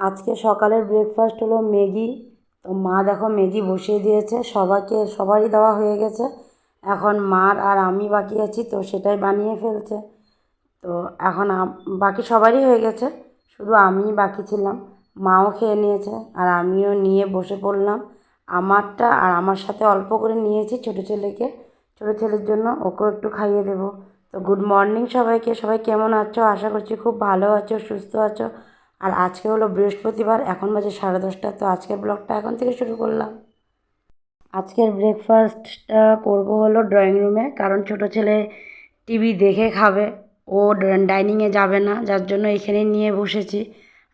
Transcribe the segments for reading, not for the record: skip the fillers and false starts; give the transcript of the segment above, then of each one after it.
আজকে সকালের ব্রেকফাস্ট হলো ম্যাগি। তো মা দেখো ম্যাগি বসিয়ে দিয়েছে, সবারই দেওয়া হয়ে গেছে। এখন মার আর আমি বাকি আছি, তো সেটাই বানিয়ে ফেলছে। তো এখন বাকি সবারই হয়ে গেছে, শুধু আমিই বাকি ছিলাম। মাও খেয়ে নিয়েছে আর আমিও নিয়ে বসে পড়লাম আমারটা, আর আমার সাথে অল্প করে নিয়েছি ছোটো ছেলের জন্য, ওকেও একটু খাইয়ে দেবো। তো গুড মর্নিং সবাইকে। সবাই কেমন আছো? আশা করছি খুব ভালো আছো, সুস্থ আছো। আর আজকে হলো বৃহস্পতিবার, এখন বাজে 10:30। তো আজকের ব্লগটা এখন থেকে শুরু করলাম। আজকের ব্রেকফাস্টটা করব হলো ড্রয়িং রুমে, কারণ ছোটো ছেলে টিভি দেখে খাবে, ও ডাইনিংয়ে যাবে না, যার জন্য এখানে নিয়ে বসেছি।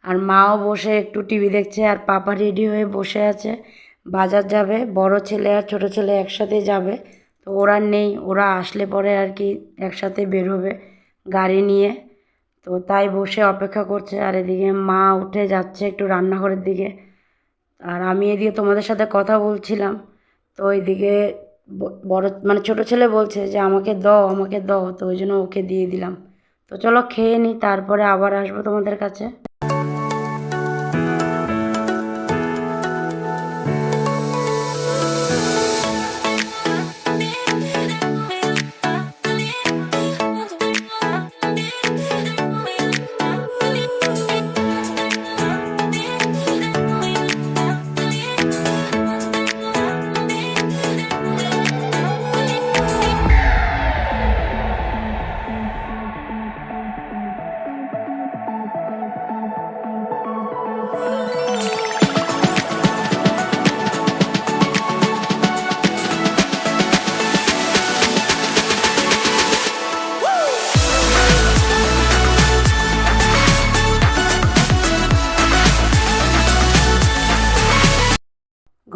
আর মাও বসে একটু টিভি দেখছে, আর পাপা রেডি হয়ে বসে আছে, বাজার যাবে। বড় ছেলে আর ছোটো ছেলে একসাথে যাবে। তো ওরা নেই, ওরা আসলে পরে আর কি একসাথে বের হবে গাড়ি নিয়ে। তো তাই বসে অপেক্ষা করছে। আর এদিকে মা উঠে যাচ্ছে একটু রান্নাঘরের দিকে, আর আমি এদিকে তোমাদের সাথে কথা বলছিলাম। তো ওইদিকে বড় মানে ছোটো ছেলে বলছে যে আমাকে দাও, আমাকে দাও, তো ওই জন্য ওকে দিয়ে দিলাম। তো চলো খেয়ে নিই, তারপরে আবার আসবো তোমাদের কাছে।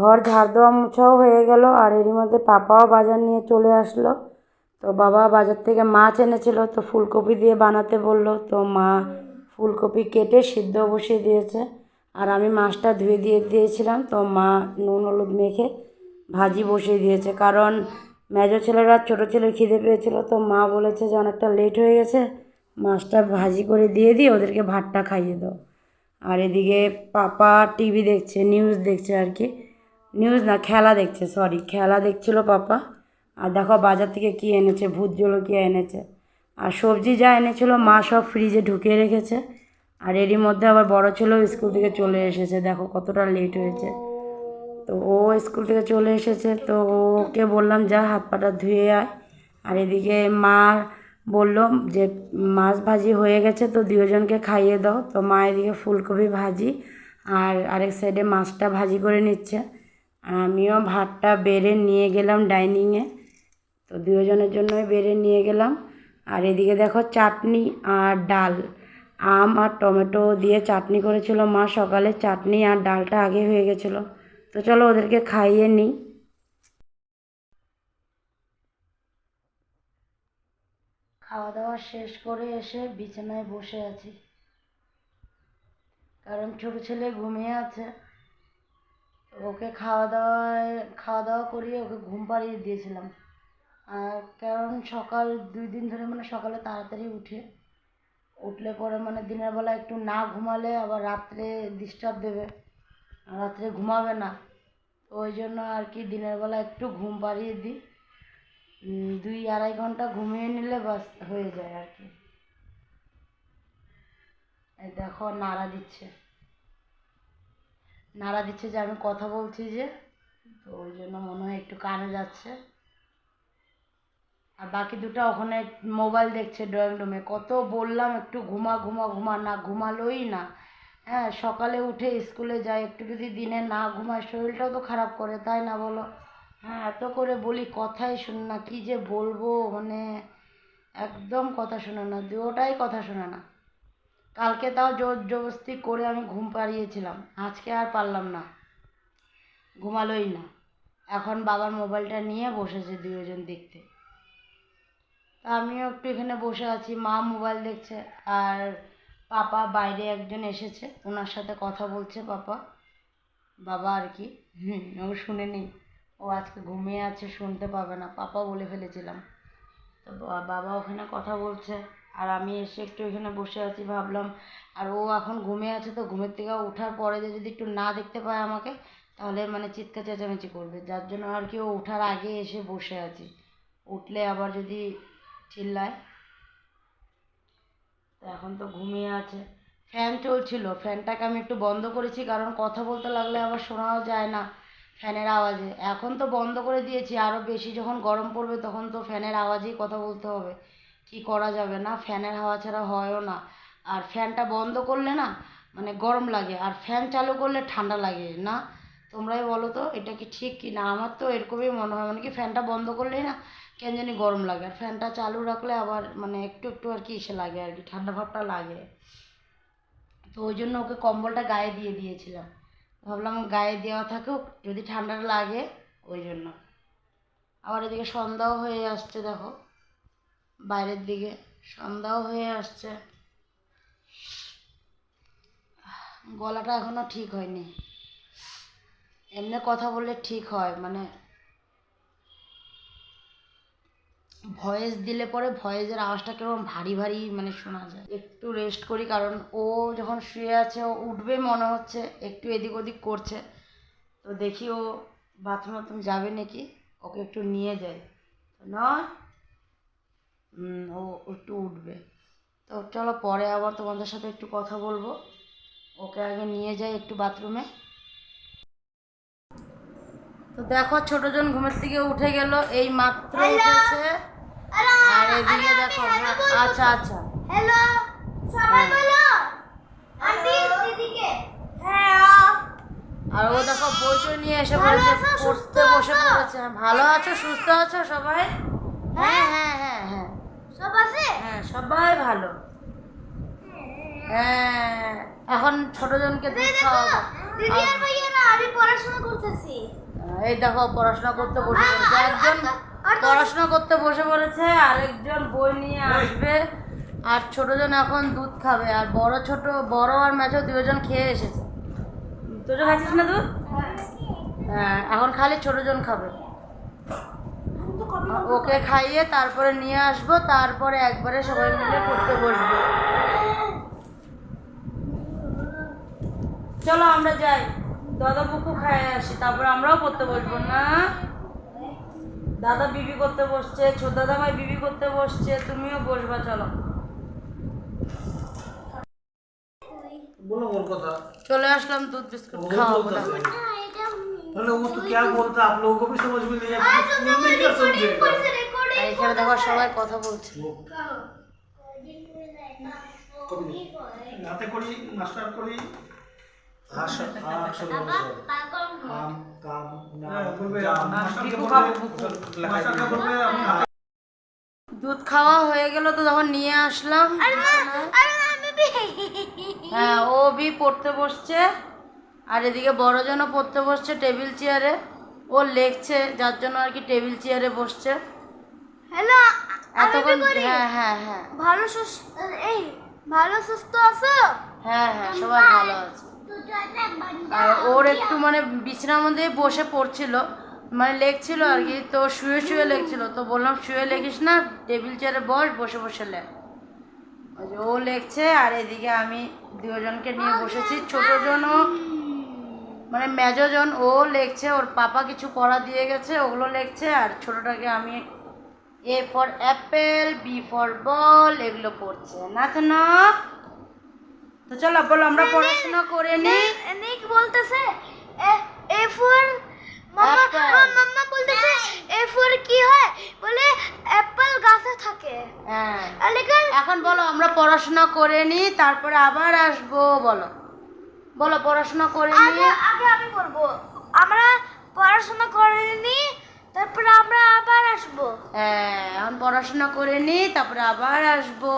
ঘর ঝাড় দেওয়া মোছাও হয়ে গেল, আর এরই মধ্যে পাপাও বাজার নিয়ে চলে আসলো। তো বাবা বাজার থেকে মাছ এনেছিল, তো ফুলকপি দিয়ে বানাতে বললো। তো মা ফুলকপি কেটে সিদ্ধ বসিয়ে দিয়েছে, আর আমি মাছটা ধুয়ে দিয়েছিলাম। তো মা নুন হলুদ মেখে ভাজি বসিয়ে দিয়েছে, কারণ মেজো ছেলেরা ছোটো ছেলের খিদে পেয়েছিল। তো মা বলেছে যে অনেকটা লেট হয়ে গেছে, মাছটা ভাজি করে দিয়ে দিয়ে ওদেরকে ভাতটা খাইয়ে দাও। আর এদিকে পাপা টিভি দেখছে, নিউজ দেখছে আর কি। নিউজ না, খেলা দেখছে, সরি, খেলা দেখছিল পাপা। আর দেখো বাজার থেকে কি এনেছে, ভূত জলকিয়া এনেছে। আর সবজি যা এনেছিল মা সব ফ্রিজে ঢুকিয়ে রেখেছে। আর এরই মধ্যে আবার বড় ছেলেও স্কুল থেকে চলে এসেছে, দেখো কতটা লেট হয়েছে। তো ও স্কুল থেকে চলে এসেছে, তো ওকে বললাম যা হাত পাটা ধুয়ে আয়। আর এদিকে মা বলল যে মাছ ভাজি হয়ে গেছে, তো দুজনকে খাইয়ে দাও। তো মা এদিকে ফুলকপি ভাজি আর আরেক সাইডে মাছটা ভাজি করে নিচ্ছে। আর আমিও ভাতটা বেড়ে নিয়ে গেলাম ডাইনিংয়ে, তো দুজনের জন্যই বেড়ে নিয়ে গেলাম। আর এদিকে দেখো চাটনি আর ডাল, আম আর টমেটো দিয়ে চাটনি করেছিল মা সকালে। চাটনি আর ডালটা আগে হয়ে গেছিলো। তো চলো ওদেরকে খাইয়ে নিই। খাওয়া দাওয়া শেষ করে এসে বিছানায় বসে আছি, কারণ ছোটো ছেলে ঘুমিয়ে আছে। ওকে খাওয়া দাওয়া করিয়ে ওকে ঘুম পাড়িয়ে দিয়েছিলাম। আর কারণ সকাল 2 দিন ধরে মানে সকালে তাড়াতাড়ি উঠলে পরে মানে দিনের বেলা একটু না ঘুমালে আবার রাত্রে ডিস্টার্ব দেবে, রাত্রে ঘুমাবে না। তো ওই জন্য আর কি দিনের বেলা একটু ঘুম পাড়িয়ে দিই। 2-2.5 ঘন্টা ঘুমিয়ে নিলে বাস হয়ে যায় আর কি। এই দেখো নাড়া দিচ্ছে যে আমি কথা বলছি যে, তো ওই জন্য মনে হয় একটু কানে যাচ্ছে। আর বাকি দুটো ওখানে মোবাইল দেখছে ড্রয়িং রুমে। কত বললাম একটু ঘুমা ঘুমা ঘুমা, না ঘুমালোই না। হ্যাঁ, সকালে উঠে স্কুলে যায়, একটু যদি দিনে না ঘুমায় শরীরটাও তো খারাপ করে, তাই না বলো? হ্যাঁ, এত করে বলি কথাই শোনে না, কী যে বলবো মানে একদম কথা শোনে না, দুটোটাই কথা শোনে না। কালকে তাও জোর জবরদস্তি করে আমি ঘুম পাড়িয়েছিলাম, আজকে আর পারলাম না, ঘুমালোই না। এখন বাবার মোবাইলটা নিয়ে বসেছে দুজন দেখতে। তা আমিও একটু এখানে বসে আছি, মা মোবাইল দেখছে। আর পাপা বাইরে একজন এসেছে, ওনার সাথে কথা বলছে পাপা, বাবা আর কি। ও শুনেনি, ও আজকে ঘুমিয়ে আছে, শুনতে পাবে না, পাপা বলে ফেলেছিলাম। তো বাবা ওখানে কথা বলছে। আর আমি এসে একটু এখানে বসে আছি, ভাবলাম আর ও এখন ঘুমিয়ে আছে, তো ঘুমের থেকে ওঠার পরে যদি একটু না দেখতে পায় আমাকে তাহলে মানে চিৎকার চেঁচামেচি করবে, যার জন্য আর কি ও ওঠার আগে এসে বসে আছি, উঠলে আবার যদি চিল্লায়। তো এখন তো ঘুমিয়ে আছে। ফ্যান চলছিল, ফ্যানটাকে আমি একটু বন্ধ করেছি, কারণ কথা বলতে লাগলে আবার শোনাও যায় না ফ্যানের আওয়াজে। এখন তো বন্ধ করে দিয়েছি, আরও বেশি যখন গরম পড়বে তখন তো ফ্যানের আওয়াজেই কথা বলতে হবে, কি করা যাবে না, ফ্যানের হাওয়া ছাড়া হয়ও না। আর ফ্যানটা বন্ধ করলে না মানে গরম লাগে, আর ফ্যান চালু করলে ঠান্ডা লাগে না। তোমরাই বলো তো এটা কি ঠিক কি না? আমার তো এরকমই মনে হয়, মানে কি ফ্যানটা বন্ধ করলেই না কেন জানি গরম লাগে, আর ফ্যানটা চালু রাখলে আবার মানে একটু একটু আর কি ইসে লাগে, আর কি ঠান্ডা ভাবটা লাগে। তো ওই জন্য ওকে কম্বলটা গায়ে দিয়ে দিয়েছিলাম, ভাবলাম গায়ে দেওয়া থাকুক যদি ঠান্ডা লাগে, ওই জন্য। আবার এদিকে সন্ধ্যাও হয়ে আসছে, দেখো বাইরের দিকে সন্ধ্যাও হয়ে আসছে। গলাটা এখনো ঠিক হয়নি, এমনি কথা বললে ঠিক হয়, মানে ভয়েস দিলে পরে ভয়েসের আওয়াজটা কেমন ভারী ভারী মানে শোনা যায়। একটু রেস্ট করি, কারণ ও যখন শুয়ে আছে ও উঠবে মনে হচ্ছে, একটু এদিক ওদিক করছে, তো দেখি ও বাথরুমে যাবে নাকি, ওকে একটু নিয়ে যাই। নয় ও একটু উঠবে, তো চলো পরে আবার তোমাদের সাথে একটু কথা বলবো, ওকে আগে নিয়ে যাই একটু বাথরুমে। তো দেখো ছোটজন ঘুমের থেকে উঠে গেল, এই মাত্র উঠেছে। আর এদিকে দেখো, আচ্ছা আচ্ছা হ্যালো সবাই বলো আন্টি দিদিকে হ্যাঁ। আর ও দেখো বইটা নিয়ে এসে পড়েছে, পড়তে বসে পড়েছে। ভালো আছো, সুস্থ আছো সবাই? হ্যাঁ হ্যাঁ হ্যাঁ হ্যাঁ সব আছে, হ্যাঁ সবাই ভালো। হ্যাঁ এখন ছোটজনকে দুধ খাওয়াবো। দিদি আর ভাইয়ারা আমি পড়াশোনা করতেছি। এই দেখো পড়াশোনা করতে বসে পড়েছে, একজন পড়াশোনা করতে বসে পড়েছে, আরেকজন বই নিয়ে আসবে, আর ছোটজন এখন দুধ খাবে, আর বড় আর মেজো দুজন খেয়ে এসেছে। তোরা খাচ্ছিস না দুধ? হ্যাঁ এখন খালি ছোটজন খাবে, ওকে খাইয়ে তারপরে নিয়ে আসবো, তারপরে একবারে সবাই মিলে পড়তে বসবো। চলো আমরা যাই, দাদা বুকু খাইয়ে আসি, তারপরে আমরাও পড়তে বসবো না? দাদা বিবি করতে বসছে, ছোট দাদা ভাই বিবি করতে বসছে, তুমিও বসবা, চলো। बोलो और কথা চলে আসলাম দুধ বিস্কুট খাওয়াবো। हेलो वो तो क्या बोलता आप लोगों को भी समझ में नहीं आया, नहीं कर समझे। এখানে দেখো সবাই কথা বলছে। নাতে করি মাস্টার করি আশা আশা কাম কাম না বলবে মাস্টারকে বলবে মাস্টারকে বলবে আমি দুধ খাওয়া হয়ে গেল, তো তখন নিয়ে আসলাম। হ্যাঁ ও বি পড়তে বসছে, আর এদিকে বড়জনও পড়তে বসছে টেবিল চেয়ারে, ও লেখছে যার জন্য আর কি টেবিল চেয়ারে বসছে। হ্যালো এতক্ষণ হ্যাঁ হ্যাঁ হ্যাঁ ভালো সুস্থ ভালো সুস্থ আছো? হ্যাঁ হ্যাঁ সবাই ভালো আছে। আর ওর একটু মানে বিছানার মধ্যে বসে পড়ছিল, মানে লেখছিল আর কি, তো শুয়ে শুয়ে লেখছিল, তো বললাম শুয়ে লেখিস না, টেবিল চেয়ারে বসে বসে লেখ। ও লেখছে, আর এদিকে আমি দুজনকে নিয়ে বসেছি, ছোটজনও মানে মেজোজন ও লেখছে, ওর পাপা কিছু পড়া দিয়ে গেছে ওগুলো লেখছে, আর ছোটটাকে আমি A for apple, B for ball এগুলো পড়ছে না তো না। তো চলো বলো আমরা পড়াশোনা করে নিই। নিক বলতেছে এ ফর মাম্মা বলতেছে এ ফর কি হয়, বলে অ্যাপল গাছে থাকে। হ্যাঁ এখন বলো আমরা পড়াশোনা করে নিই, তারপরে আবার আসবো, বলো বলো পড়াশোনা করে নিই। আগে আমি বলবো আমরা পড়াশোনা করে নিই, তারপরে আমরা আবার আসবো। হ্যাঁ এখন পড়াশোনা করে নিই, তারপরে আবার আসবো।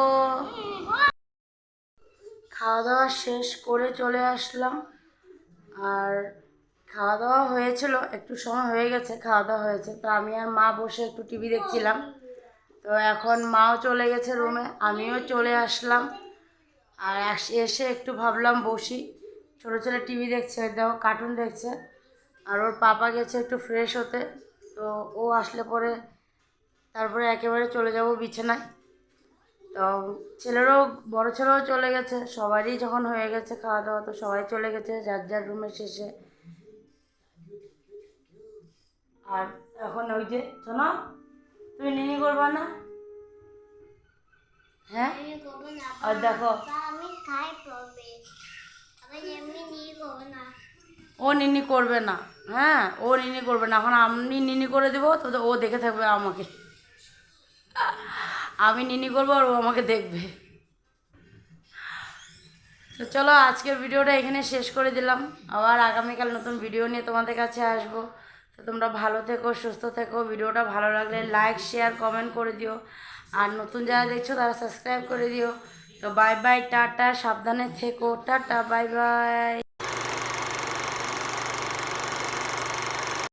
খাওয়া দাওয়া শেষ করে চলে আসলাম, আর খাওয়া দাওয়া হয়েছিল, একটু সময় হয়ে গেছে খাওয়া দাওয়া হয়েছে, তো আমি আর মা বসে একটু টিভি দেখছিলাম। তো এখন মাও চলে গেছে রুমে, আমিও চলে আসলাম, আর এসে একটু ভাবলাম বসি। ছোটো ছেলে টিভি দেখছে, দেখো কার্টুন দেখছে, আর ওর পাপা গেছে একটু ফ্রেশ হতে, তো ও আসলে পরে তারপরে একেবারে চলে যাব বিছানায়। তো বড় ছেলেও চলে গেছে, সবারই যখন হয়ে গেছে খাওয়া দাওয়া তো সবাই চলে গেছে যার যার রুমের শেষে। আর এখন ওই যে শোনো, তুমি নিনি করবা না? হ্যাঁ, আর দেখো আমি খাই পাবে, আমি এমনি নিয়ে করবো না। ও নিনি করবে না, হ্যাঁ ও নিনি করবে না, এখন আমি নিনি করে দেবো তো ও দেখে থাকবে আমাকে। আমি নিনি করবো আর ও আমাকে দেখবে। তো চলো আজকের ভিডিওটা এখানে শেষ করে দিলাম, আবার আগামীকাল নতুন ভিডিও নিয়ে তোমাদের কাছে আসবো। তো তোমরা ভালো থেকো, সুস্থ থেকো, ভিডিওটা ভালো লাগলে লাইক শেয়ার কমেন্ট করে দিও, আর নতুন যারা দেখছো তারা সাবস্ক্রাইব করে দিও। তো বাই বাই, টাটা, সাবধানে থেকো, টাটা, বাই বাই।